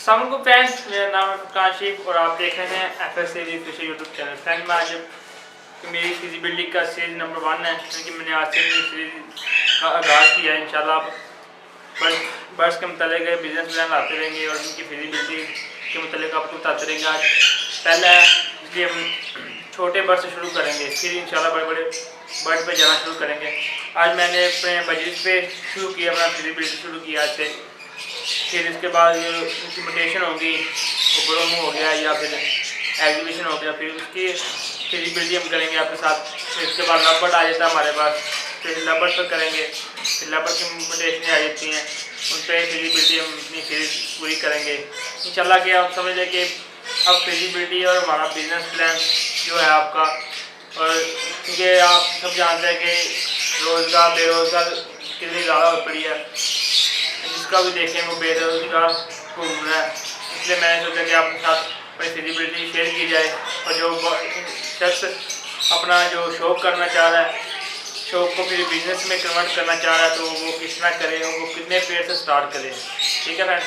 अस्सलाम वालेकुम फ्रेंड्स, मेरा नाम है काशिफ और आप देख रहे हैं FS Fisher YouTube channel. Friend मैं आज मेरी फिजिबिलिटी का सीरीज़ नंबर 1 है, क्योंकि मैंने आज से मेरी सीरीज़ का आगाज़ किया है। इंशाल्लाह बर्ड्स के मतलब बिजनेस प्लान लाते रहेंगे और उनकी फिजिबिलिटी के मतलब आपको बताते रहेंगे। आज पहला है इसलिए हम छोटे बर्ड से शुरू करेंगे, फिर इंशाल्लाह बड़े बड़े बर्ड पे जाना शुरू करेंगे। आज मैंने अपने बजट पे शुरू किया, अपना फिजिबिलिटी शुरू किया आज से। फिर इसके बाद इम्प्लीमेंटेशन होगी, प्रोग्राम हो गया या फिर एग्जीबिशन हो गया, फिर उसकी फिजिबिलिटी हम करेंगे आपके साथ। फिर इसके बाद लबर्ड आ जाता है हमारे पास, फिर लबर्ड पर करेंगे। फिर लबर्ड की इम्प्लीमेंटेशन आ जाती हैं, उन पर फिजिबिलिटी हम अपनी सीरीज पूरी करेंगे इंशाल्लाह। कि आप समझ लें कि अब फिजिबिलिटी और हमारा बिजनेस प्लान जो है आपका, और क्योंकि आप सब जानते हैं कि रोज़गार बेरोज़गार कितनी ज़्यादा हो पड़ी है, जिसका भी देखें वो बेरोजगार घूम रहा है। इसलिए मैंने सोचा कि आपके साथ अपनी फिजिबिलिटी शेयर की जाए, और जो शख्स अपना जो शौक़ करना चाह रहा है, शौक़ को फिर बिजनेस में कन्वर्ट करना चाह रहा है, तो वो किस तरह करे, वो कितने पेड़ से स्टार्ट करें। ठीक है फ्रेंड,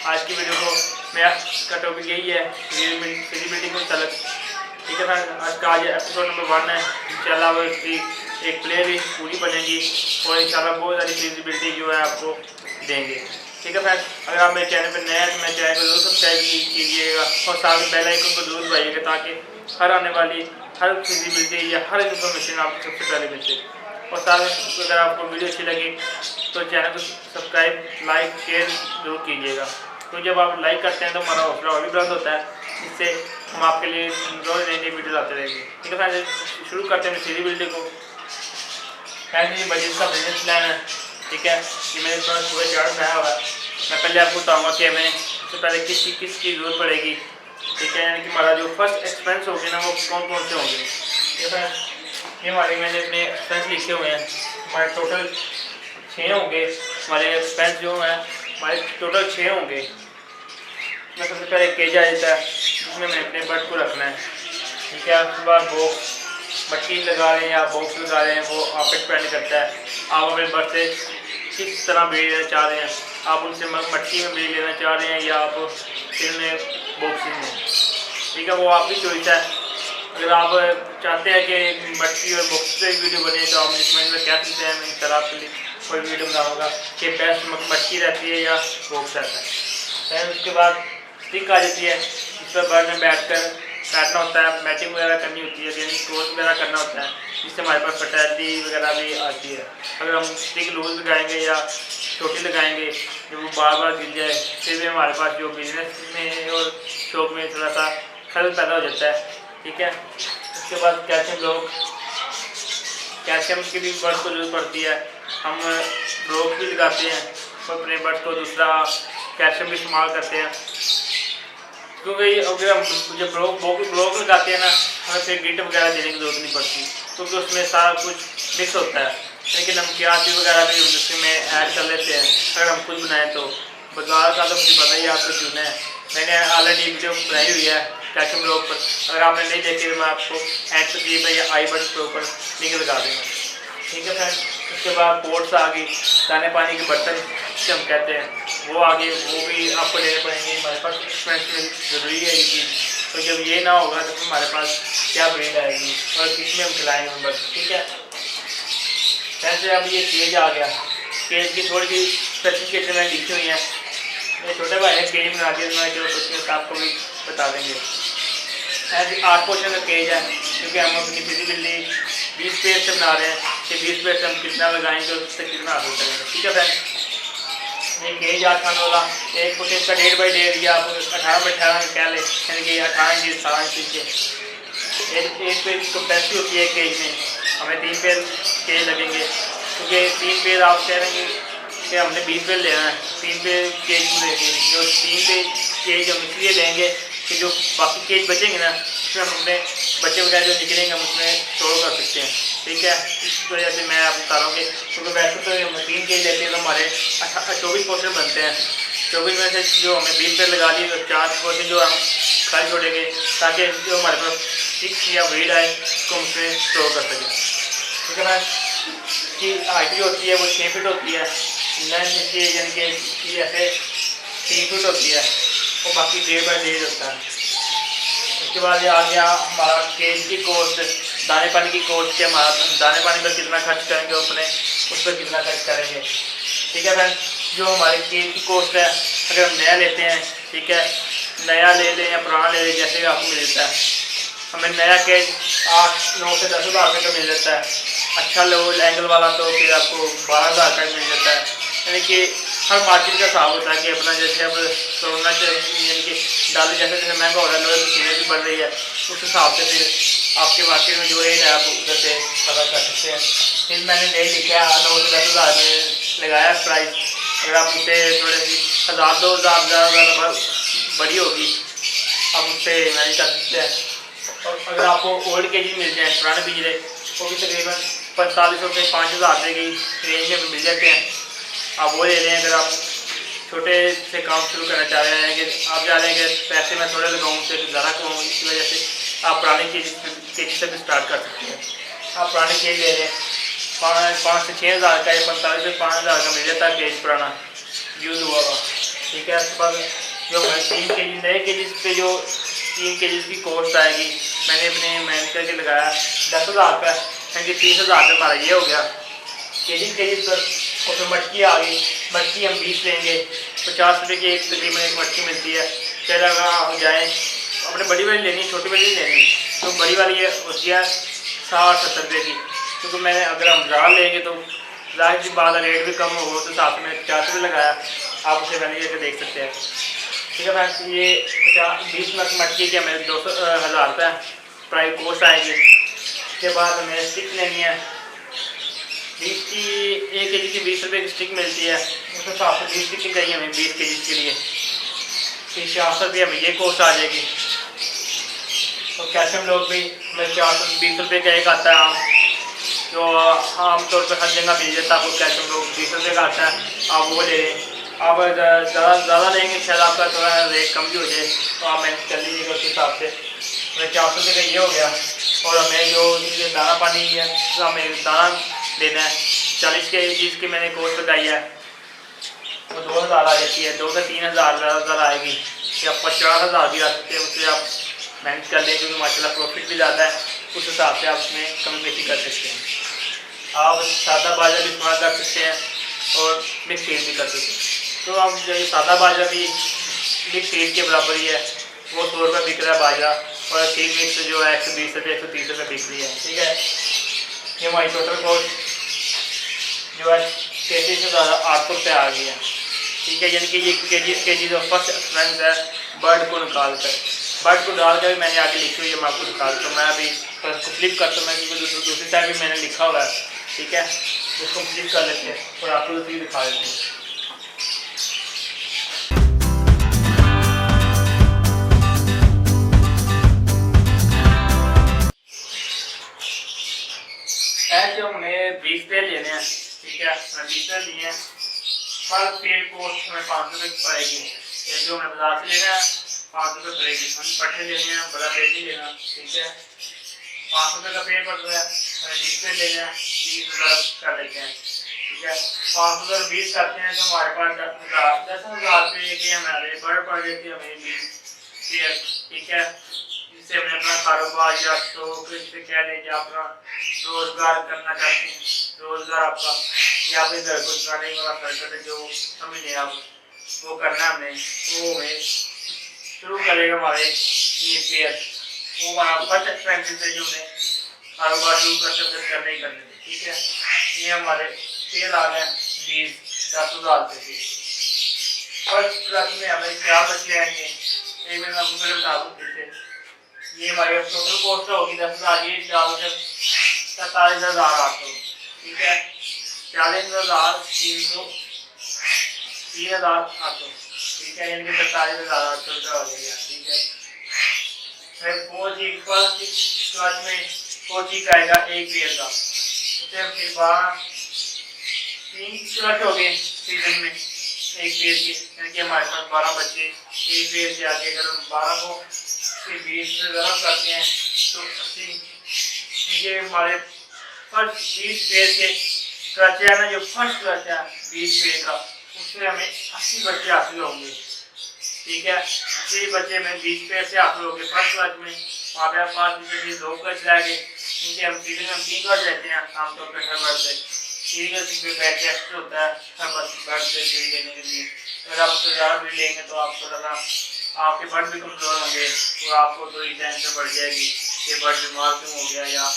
आज की वीडियो को मेरा का टॉपिक यही है, फिजिबिलिटी को तलब। ठीक है फ्रेंड, आज एपिसोड नंबर 1 है। इंशाल्लाह वो इसकी एक प्ले लिस्ट पूरी बनेगी और इंशाल्लाह बहुत सारी फिजिबिलिटी जो है आपको देंगे। ठीक है फ्रेंड्स, अगर आप मेरे चैनल पर नए हैं तो मेरे चैनल को जरूर सब्सक्राइब कीजिएगा और साथ में बेल आइकन को जरूर दबाइएगा, ताकि हर आने वाली हर फिजिबिलिटी या हर इन्फॉर्मेशन आपको सबसे पहले मिलती। और साथ में अगर आपको वीडियो अच्छी लगी तो चैनल को सब्सक्राइब, लाइक, शेयर जरूर कीजिएगा। तो जब आप लाइक करते हैं तो हमारा हौसला और भी बुलंद होता है, जिससे हम आपके लिए रोज़ नई नई वीडियो लाते रहेंगे। ठीक है फ्रेंड्स, शुरू करते हैं फिजिबिलिटी को। फ्रेंड्स, ये बजट का बिजनेस प्लान है। ठीक है, ये मेरे पास सुबह चार्ट बनाया हुआ है। मैं पहले आपको बताऊंगा कि हमें सबसे पहले किसकी ज़रूरत पड़ेगी। ठीक है, यानी कि हमारा जो फर्स्ट एक्सपेंस होंगे ना, वो कौन कौन से होंगे। ये हमारे मैंने अपने एक्सपेंस लिखे हुए हैं। हमारे टोटल 6 होंगे। हमारे एक्सपेंस जो हैं हमारे टोटल 6 होंगे। मैं सबसे पहले केज आ जाता है, जिसमें मैंने अपने बर्ड को रखना है। ठीक है, उसके बाद बॉक्स मट्टी लगा रहे हैं या बॉक्स लगा रहे हैं, वो आप पे डिपेंड करता है आप अपने बर्ड से किस तरह ब्रीड लेना चाह रहे हैं। आप उनसे मट्टी में ब्रीड लेना चाह रहे हैं या आप फिर में बॉक्सिंग में। ठीक है, वो आपकी चॉइस है। अगर आप चाहते हैं कि मट्टी और बॉक्स से वीडियो बने तो आप कमेंट में कह सकते हैं, मैं इंशाल्लाह आपके लिए कोई वीडियो बनाऊँगा कि बेस्ट मट्टी रहती है या बॉक्स रहता है। फिर उसके बाद स्टिक आ जाती है, जिस पर बर्ड में बैठना होता है, मैटिंग वगैरह करनी होती है, यानी क्रॉस वगैरह करना होता है, जिससे हमारे पास फर्टिलिटी वगैरह भी आती है। अगर हम स्टिक लूज लगाएंगे या छोटी लगाएंगे जो वो बार बार गिर जाए, फिर भी हमारे पास जो बिजनेस में और शौक में थोड़ा सा खलल पैदा हो जाता है। ठीक है, उसके बाद कैल्शियम की भी बर्ड को जरूरत पड़ती है। हम ब्रोक भी लगाते हैं और अपने बर्ड को दूसरा कैल्शियम भी इस्तेमाल करते हैं, क्योंकि अगर हम जब ब्लॉक लगाते हैं ना, हमें फिर गिट वगैरह देने की जरूरत नहीं पड़ती, क्योंकि उसमें सारा कुछ मिक्स होता है। लेकिन नमकियात वगैरह भी उसमें ऐड कर लेते हैं अगर हम खुद बनाएं तो। बाजार का तो मुझे पता ही है आपको चुना है, मैंने ऑलरेडी वीडियो बनाई हुई है कैल्शियम ब्लॉक पर। अगर आपने नहीं देखी तो मैं आपको एंड स्क्रीन पर या आई बटन के ऊपर लिंक लगा दूँगा। ठीक है फ्रेंड, उसके बाद पोट्स आ गई, दाने पानी के बर्तन जिसे हम कहते हैं, वो आगे वो भी आपको लेने पड़ेंगे। हमारे पास एक्सपेंस में ज़रूरी है ये चीज़, तो जब ये ना होगा तो हमारे पास क्या ब्रीड आएगी और किस में हम खिलाएंगे हम बस। ठीक है, ऐसे अब ये केज आ गया। केज की थोड़ी सी स्पेसिफिकेशन मैंने लिखी हुई है। मेरे छोटे भाई ने केज बना दिया, मैं जो कुछ आपको भी बता देंगे। ऐसे 8 पोर्शन का केज है, क्योंकि हम अपनी फिजिबिलिटी 20 पेड़ से बना रहे हैं कि 20 पेड़ से हम कितना लगाएंगे और उससे कितना हासिल करेंगे। ठीक है फ्रेंड, ये केज 8 खाने वाला एक पोर्शन का 1.5 बाई 1.5 या आप 18 बाई 18 कह लें, यानी कि 18 इंच 17 इंच के एक पेड़ की कैपेसिटी होती है। केज में हमें 3 पेड़ केज लगेंगे, क्योंकि 3 पेड़ आप कह रहे हैं कि हमने 20 पेड़ लेना है, 3 पेड़ केज में लेंगे। जो 3 पेड़ केज हम इसलिए लेंगे कि जो बाकी केज बचेंगे ना, उसमें हम अपने बच्चे वगैरह जो निकलेंगे हम उसमें स्टोर कर सकते हैं। ठीक है, इस वजह से मैं आपको बता रहा हूँ कि क्योंकि वैसे तो हम 3 केज लेते हैं तो हमारे 24 पोर्शन बनते हैं। 24 में से जो हमें 20 पेड़ लगा दिए तो 4 पोर्शन जो हम खाली छोड़ेंगे, ताकि जो हमारे पास 6 या ब्रीड आए उसको हम उसमें स्टोर कर सकें। ठीक है मैम, की हाइट जो होती है वो 6 फीट होती है, लेंथ इसकी यानी कि ऐसे 3 फीट होती है, और बाकी डे बाई डे होता है। उसके बाद ये आ गया हमारा केज की कॉस्ट, दाने पानी की कॉस्ट के हमारा दाने पानी पर कितना खर्च करेंगे अपने, उस पर कितना खर्च करेंगे। ठीक है फ्रेंड, जो हमारे केज की कॉस्ट है, अगर हम नया लेते हैं, ठीक है, नया ले लें या पुराना ले लें, जैसे भी आपको मिल जाता है, हमें नया केज 8-9 से 10 हज़ार रुपये का मिल जाता है। अच्छा लो एंगल वाला तो फिर आपको 12 हज़ार का मिल जाता है। यानी कि हर मार्केट का हिसाब होता है कि अपना जैसे अब कोरोना यानी कि डॉलर जैसे जैसे महंगा हो रहा है, लोहे की कीमत भी बढ़ रही है, उस हिसाब से फिर आपके मार्केट में जो रेट है आप उधर से पता कर सकते हैं। फिर मैंने रेट लिखा 9 से 10 हज़ार में लगाया प्राइस। अगर आप उसे थोड़े 1000-2000 ज़्यादा बड़ी होगी, आप उससे मैनेज कर सकते हैं। और अगर आपको ओल्ड के जी मिल जाए, पुराने बिजले, वो भी तकरीबन 4500 से 5000 रुपये की रेंज में मिल जाते हैं, आप वो ले लें। अगर आप छोटे से काम शुरू करना चाह रहे हैं कि आप जा रहे हैं कि पैसे मैं थोड़े लगाऊँ से ज़्यादा कमाऊँ, इसकी वजह से आप पुराने के जी से भी स्टार्ट कर सकते हैं। आप पुराने केज ले लें, 5 से 6 हज़ार का या 45 से 5 हज़ार का मिल जाता है केज पुराना यूज़ हुआ हुआ। ठीक है, उसके बाद जो हमारे 3 के जी नए के जी पे जो 3 के जी की कॉस्ट आएगी, मैंने अपने मैनेज करके लगाया 10 हज़ार रुपये, यानी कि 30 हज़ार रुपये हमारा ये हो गया के जी पर। और फिर मटकी आ गई, मटकी हम 20 लेंगे, 50 रुपये की एक तकरीबन एक मटकी मिलती है। फिर अगर आप जाएँ अपने बड़ी वाली लेनी, छोटी वाली लेनी, तो बड़ी वाली है होती है 60-70 रुपये की, क्योंकि मैंने अगर हम ज़्यादा लेंगे तो ज़ाहिर सी बात रेट भी कम होगा, तो साथ में 50 रुपये लगाया, आप उसे मैनेज करके देख सकते हैं। ठीक है फ्रेंड्स, ये 20 मटकी के हमें 200 रुपये प्राइस कॉस्ट आएगी। उसके बाद हमें स्टिक लेनी है, 20 की 1 के जी की 20 रुपये की स्टिक मिलती है, उस हिसाब से 20 स्टिक चाहिए हमें 20 के जी के लिए, फिर 400 रुपये हमें ये कॉस्ट आ जाएगी। और कैल्शियम लोग भी हमें 420 रुपये का एक आता है आम, जो आमतौर पर हर जगह मिल जाता है। आपको कैल्शियम लोग 20 रुपये का आता है, आप वो ले लें। आप ज़्यादा लेंगे शायद आपका थोड़ा रेट कम भी हो जाए, तो आप मैनेज कर लीजिएगा उस हिसाब से। हमें 400 रुपये का ये हो गया। और हमें जो दाना पानी है, तो हमें दाना लेना है 40 के जी की मैंने कॉस्ट लगाई है, वो 2000 आ जाती है, 2 से 3 हज़ार ज़्यादा आएगी, या 50 हज़ार भी आ सकते हैं। उससे आप मैनेज कर लें, क्योंकि माशाल्लाह प्रॉफिट भी ज़्यादा है, उस हिसाब से आप उसमें कमी बेशी कर सकते हैं। आप सादा बाजरा भी इस्तेमाल कर सकते हैं और मिक्स सीड भी कर सकते हैं। तो आप जो ये सादा बाजरा भी मिक्स सीड के बराबर ही है, वो 100 रुपये बिक रहा है बाजरा, और सीड मिक्स जो है 120 रुपये 130 रुपये बिक रही है। ठीक है, ये हमारी टोटल कॉस्ट जो है 33,800 रुपये आ गई है। ठीक है, यानी कि ये के जी जो फर्स्ट एक्सपेंस है बर्ड को निकाल कर, बर्ड को डाल कर मैंने आगे लिखी हुई है, मैं आपको निकाल कर मैं अभी उसको फ्लिप करता हूँ, क्योंकि दूसरी साइड भी मैंने लिखा हुआ है। ठीक है, उसको फ्लिप कर लेते हैं और आपको दूसरी दिखा देते हैं। जो हमें 20 पेड़ लेने हैं, ठीक है, 20 पेड़ लिए हैं, पर पेड़ कॉस्ट हमें 500 रुपये की पड़ेगी। जो हमें बाजार से लेना है 500 रुपये पड़ेगी। हम पट्टे लेने हैं, बड़ा पेड़ नहीं लेना। ठीक है, 500 रुपये का पेड़ पड़ रहा है, हमें 20 पेड़ लेना है, 20,000 कर लेते हैं। ठीक है, 500 अगर 20 करते हैं तो हमारे पास 10,000 रुपये की हमारे बड़ पड़ जाती है हमें 20 पेड़। ठीक है, जिससे हमने अपना कारोबार या शौक से कह लें या अपना रोजगार करना चाहते हैं, रोजगार आपका या फिर घर को चलाने वाला खर्चा जो समझे आप वो करना है हमने, वो हमें शुरू करेगा हमारे ये पेयर, वो हमारा फर्स्ट एक्सपेंसिव से जो हमें कारोबार शुरू करने ही करने। ठीक है, ये हमारे पेयर आ गए 10,000 रुपये की। फर्स्ट क्लास में हमें क्या बचे आएंगे, एक मिनट आपको पहले बता दूँ फिर से। ये हमारी टोटल कॉस्ट होगी 10,000, ये 47,800। ठीक है, 40,300 3,800। ठीक है, यानी कि 47,800 रुपये हो गया। ठीक है, फिर 4 में 4 आएगा एक पेयर का, उससे फिर 3 क्लच हो गए सीजन में एक पेयर की, यानी कि हमारे पास 12 बच्चे एक पेयर से आगे। अगर हम 12 को 20 से ज़रूर करते हैं तो 80, ये हमारे फर्स्ट 20 पेयर के क्लच है ना, जो फर्स्ट क्लच है 20 पेयर का, उसमें हमें 80 बच्चे हासिल होंगे। ठीक है, 3 बच्चे में 20 पेयर से आप लोगों के फर्स्ट बैच में वहाँ पे 5 बच्चे 2 बैच रह गए। इनके हम सीजन में 3 बैच रहते हैं आमतौर पर हर बार से। 3 का बैच टेस्ट होता है हर बार से ब्रीड लेने के लिए। अगर आप उससे ज़्यादा ब्रीड लेंगे तो आप थोड़ा सा आपके बर्ड भी कमज़ोर होंगे और आपको थोड़ी टेंशन बढ़ जाएगी कि बर्ड बीमार क्यों हो गया या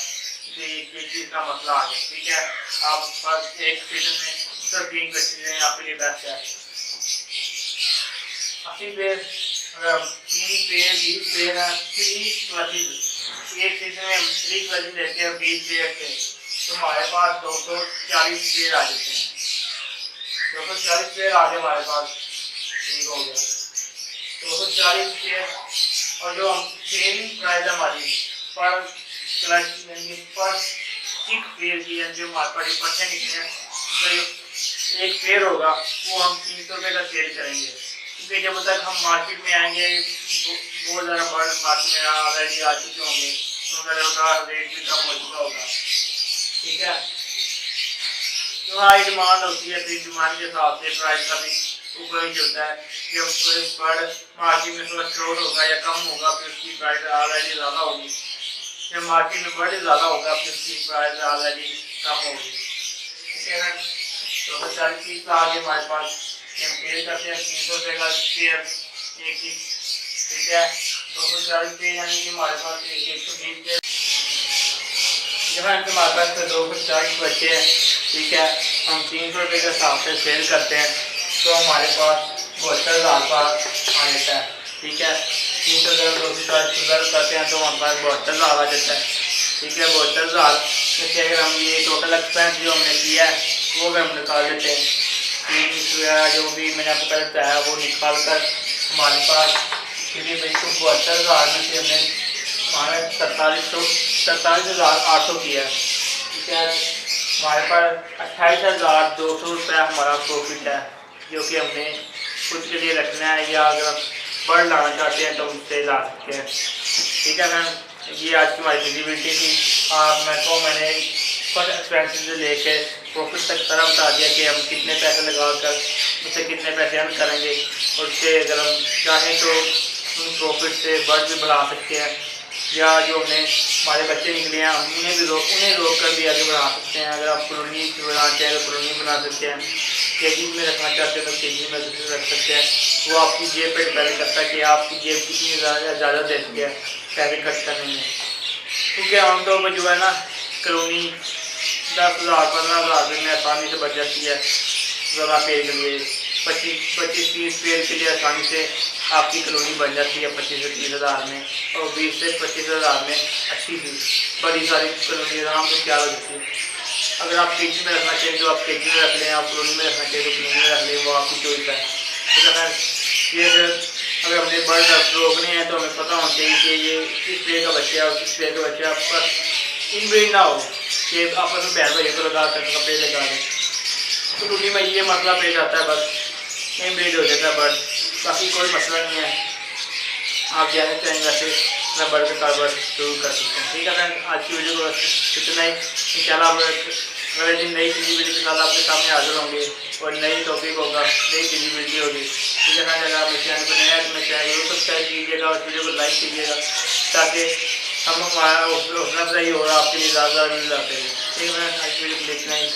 ये चीज़ का मसला आ गया। ठीक है, आप फर्स्ट एक सीजन में सिर्फ 3 बच्चे लें आपके लिए बेस्ट है। 80 पेयर अगर 3 पेयर 20 पेयर है 30 क्लचेज एक सीजन में 3 क्लचेज लेते हैं 20 पेयर से तो हमारे पास 240 पेयर आ जाते हैं। 240 पेयर आ गए हमारे पास, ठीक हो गया 240 पेयर। और जो हम सेम प्राइस हमारी पर क्लच यानी पर चिक पेयर की जो हमारे पास पट्टे निकले हैं एक पेयर होगा वो हम 300 रुपये का सेल करेंगे, क्योंकि जब तक हम मार्केट में आएंगे बहुत ज़्यादा बर्ड मार्केट में ऑलरेडी आ चुके होंगे तो उनका रेट भी कम हो चुका होगा। ठीक है, तो हाई डिमांड होती है फिर डिमांड के हिसाब से प्राइस का भी ऊपर ही चलता है। जब बर्ड मार्केट में थोड़ा शॉर्ट होगा या कम होगा फिर उसकी प्राइस ऑलरेडी ज़्यादा होगी। जब मार्केट में बर्ड ज़्यादा होगा फिर उसकी प्राइस ऑलरेडी कम होगी। ठीक है ना, तो 240 पीस का आगे हमारे पास हम पेयर करते हैं 300 रुपये का पेयर एक ही। ठीक है, 240 पेयर यानी कि हमारे पास 120 पेयर जब हमारे पास 240 बच्चे हैं। ठीक है, हम 300 रुपये के हिसाब से सेल करते हैं तो हमारे पास 72,000 का आ जाता है। ठीक है, 300 240 करते हैं तो हमारे पास 72,000 आ जाता है। ठीक है, 72,000 जैसे अगर हम ये टोटल एक्सपेंस जो हमने किया है वो अगर हम निकाल देते हैं वगैरह जो भी मैंने आपको पहले बताया वो निकाल कर हमारे पास क्योंकि भाई को 72,000 में से हमने हमारे 47,800 किया है। ठीक है, हमारे पास 28,200 रुपया हमारा प्रॉफिट है जो कि हमने खुद के लिए रखना है या अगर बर्ड लाना चाहते हैं तो उससे ला सकते हैं। ठीक है मैम, ये आज की हमारी फिजिबिलिटी थी। मैंने फर्स्ट एक्सपेंसिव से लेके प्रॉफिट तक सारा बता दिया कि हम कितने पैसे लगा कर उससे कितने पैसे अर्न करेंगे और उससे अगर हम चाहें तो उन प्रॉफिट से बर्ड भी बढ़ा सकते हैं या जो हमने हमारे बच्चे निकले हैं हम उन्हें रोक कर भी आगे बढ़ा सकते हैं। अगर आप कॉलोनी बनाना चाहें तो कॉलोनी बना सकते हैं, केजी में रखना चाहते हैं तो केजी में रख सकते हैं। वो आपकी जेब पर डिपेंड करता है कि आपकी जेब कितनी ज़्यादा देती है पैसे खर्च करने में। क्योंकि आमतौर पर जो है ना कॉलोनी 10,000 15,000 रुपये में आसानी से बच जाती है। ज़रा पेड़ के लिए 25-30 पेड़ के लिए आसानी से आपकी कॉलोनी बन जाती है 25 से 30,000 में और 20 से 25,000 में अच्छी सी बड़ी सारी कॉलोनी आराम से तैयार हो जाती है। अगर आप केजी में रखना चाहिए तो आप केजी में रख लें, आप कॉलोनी में रखना चाहिए तो कॉलोनी में रख लें, वो आपकी चॉइस है। तो ये अगर हमने बर्ड रोकने हैं तो हमें पता होना चाहिए कि ये किस पेड़ का बच्चा है और किस पेड़ का बच्चा आपके पास इनब्रीड ना हो कि आपस में बहन भाइयों को लगा कर कपड़े लगा दें। कॉलोनी में ये मसला पेश आता है, बस इनब्रीड हो जाता है बर्ड, बाकी कोई मसला नहीं है। आप जाने चाहेंगे वैसे मैं बर्ड का कारोबार शुरू कर सकते हैं। ठीक है फ्रेंड, आज की वीडियो को इतना ही। इंशाल्लाह अगले दिन नई फिजिबिलिटी के साथ आपके सामने हाजिर होंगे और नई टॉपिक होगा, नई फिजिबिलिटी होगी। ठीक है फ्रेंड, अगर आप मेरे चैनल पर नया है तो मेरे चैनल को सब्सक्राइब कीजिएगा और वीडियो को लाइक कीजिएगा ताकि हम हमारा हौसला अफजाई हो रहा आपके लिए ज़्यादा मिल जाते हैं। ठीक है फ्रेंड, आज की वीडियो को देखना ही।